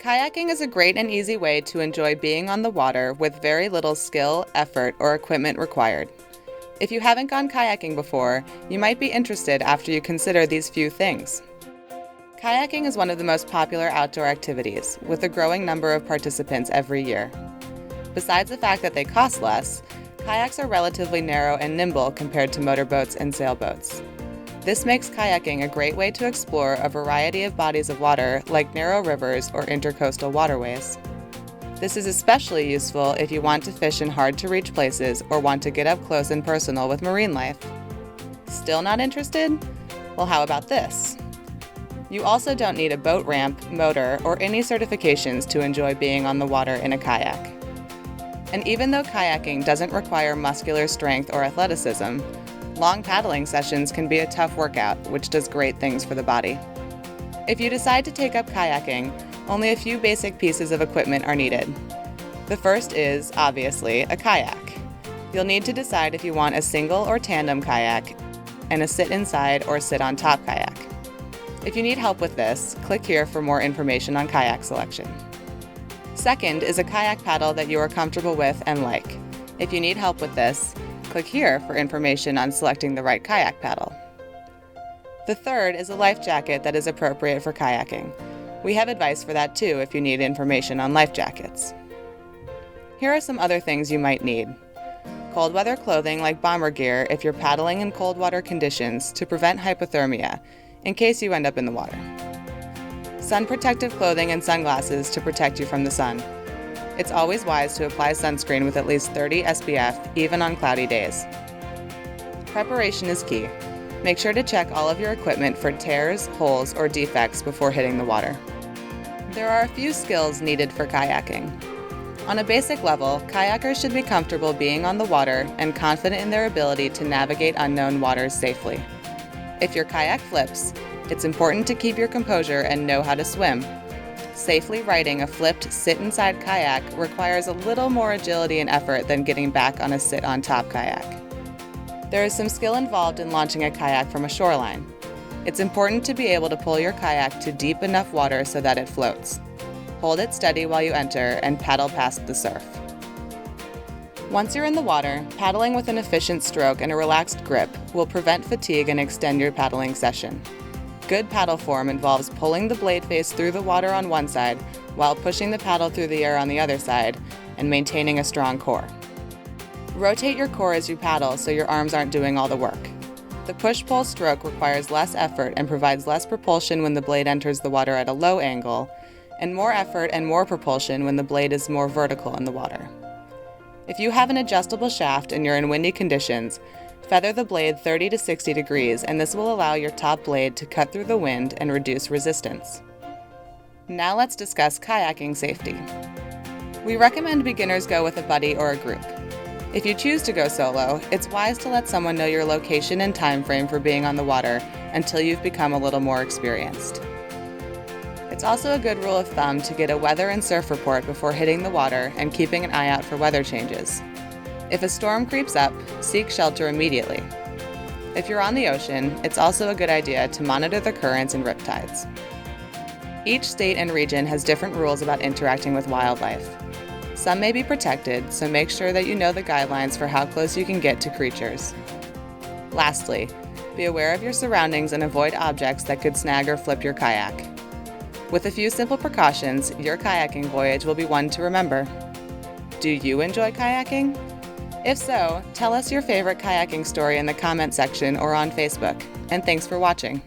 Kayaking is a great and easy way to enjoy being on the water with very little skill, effort, or equipment required. If you haven't gone kayaking before, you might be interested after you consider these few things. Kayaking is one of the most popular outdoor activities, with a growing number of participants every year. Besides the fact that they cost less, kayaks are relatively narrow and nimble compared to motorboats and sailboats. This makes kayaking a great way to explore a variety of bodies of water like narrow rivers or intercoastal waterways. This is especially useful if you want to fish in hard-to-reach places or want to get up close and personal with marine life. Still not interested? Well, how about this? You also don't need a boat ramp, motor, or any certifications to enjoy being on the water in a kayak. And even though kayaking doesn't require muscular strength or athleticism, long paddling sessions can be a tough workout, which does great things for the body. If you decide to take up kayaking, only a few basic pieces of equipment are needed. The first is, obviously, a kayak. You'll need to decide if you want a single or tandem kayak and a sit inside or sit on top kayak. If you need help with this, click here for more information on kayak selection. Second is a kayak paddle that you are comfortable with and like. If you need help with this, click here for information on selecting the right kayak paddle. The third is a life jacket that is appropriate for kayaking. We have advice for that too if you need information on life jackets. Here are some other things you might need. Cold weather clothing like bomber gear if you're paddling in cold water conditions to prevent hypothermia in case you end up in the water. Sun protective clothing and sunglasses to protect you from the sun. It's always wise to apply sunscreen with at least 30 SPF, even on cloudy days. Preparation is key. Make sure to check all of your equipment for tears, holes, or defects before hitting the water. There are a few skills needed for kayaking. On a basic level, kayakers should be comfortable being on the water and confident in their ability to navigate unknown waters safely. If your kayak flips, it's important to keep your composure and know how to swim. Safely riding a flipped sit-inside kayak requires a little more agility and effort than getting back on a sit-on-top kayak. There is some skill involved in launching a kayak from a shoreline. It's important to be able to pull your kayak to deep enough water so that it floats. Hold it steady while you enter and paddle past the surf. Once you're in the water, paddling with an efficient stroke and a relaxed grip will prevent fatigue and extend your paddling session. Good paddle form involves pulling the blade face through the water on one side while pushing the paddle through the air on the other side and maintaining a strong core. Rotate your core as you paddle so your arms aren't doing all the work. The push-pull stroke requires less effort and provides less propulsion when the blade enters the water at a low angle, and more effort and more propulsion when the blade is more vertical in the water. If you have an adjustable shaft and you're in windy conditions, feather the blade 30 to 60 degrees, and this will allow your top blade to cut through the wind and reduce resistance. Now let's discuss kayaking safety. We recommend beginners go with a buddy or a group. If you choose to go solo, it's wise to let someone know your location and time frame for being on the water until you've become a little more experienced. It's also a good rule of thumb to get a weather and surf report before hitting the water and keeping an eye out for weather changes. If a storm creeps up, seek shelter immediately. If you're on the ocean, it's also a good idea to monitor the currents and riptides. Each state and region has different rules about interacting with wildlife. Some may be protected, so make sure that you know the guidelines for how close you can get to creatures. Lastly, be aware of your surroundings and avoid objects that could snag or flip your kayak. With a few simple precautions, your kayaking voyage will be one to remember. Do you enjoy kayaking? If so, tell us your favorite kayaking story in the comment section or on Facebook. And thanks for watching.